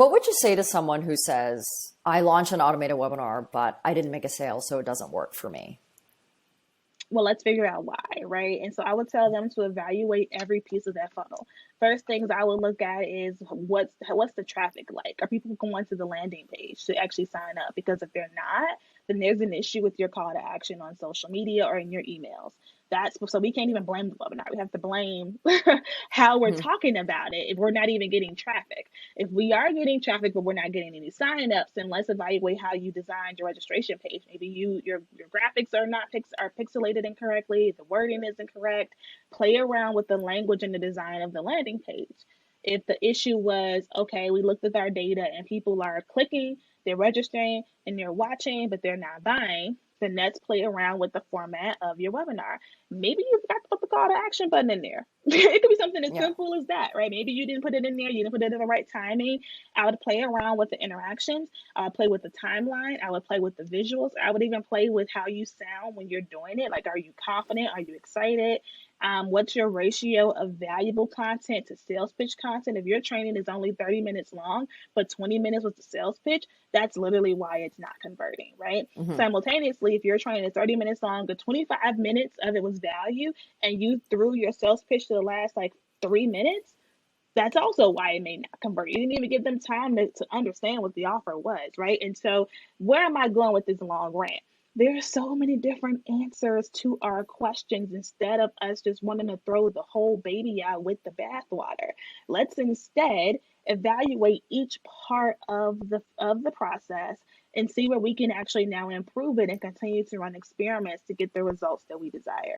What would you say to someone who says, I launched an automated webinar, but I didn't make a sale, so it doesn't work for me? Well, let's figure out why, right? And so I would tell them to evaluate every piece of that funnel. First things I would look at is what's the traffic like? Are people going to the landing page to actually sign up? Because if they're not, then there's an issue with your call to action on social media or in your emails. That's so we can't even blame the webinar. We have to blame how we're Mhm. talking about it if we're not even getting traffic. If we are getting traffic but we're not getting any signups, then let's evaluate how you designed your registration page. Maybe your graphics are not are pixelated incorrectly, the wording is incorrect. Play around with the language and the design of the landing page. If the issue was, okay, we looked at our data and people are clicking, they're registering, and they're watching, but they're not buying, then let's play around with the format of your webinar. Maybe you forgot to put the call to action button in there. It could be something as Yeah. simple as that, right? Maybe you didn't put it in there, you didn't put it in the right timing. I would play around with the interactions. I would play with the timeline. I would play with the visuals. I would even play with how you sound when you're doing it. Like, are you confident? Are you excited? What's your ratio of valuable content to sales pitch content? If your training is only 30 minutes long, but 20 minutes was the sales pitch, that's literally why it's not converting, right? Hmm. Simultaneously, if your training is 30 minutes long, but 25 minutes of it was value, and you threw your sales pitch to the last like 3 minutes, that's also why it may not convert. You didn't even give them time to understand what the offer was, right? And so, where am I going with this long rant? There are so many different answers to our questions instead of us just wanting to throw the whole baby out with the bathwater. Let's instead evaluate each part of the process and see where we can actually now improve it and continue to run experiments to get the results that we desire.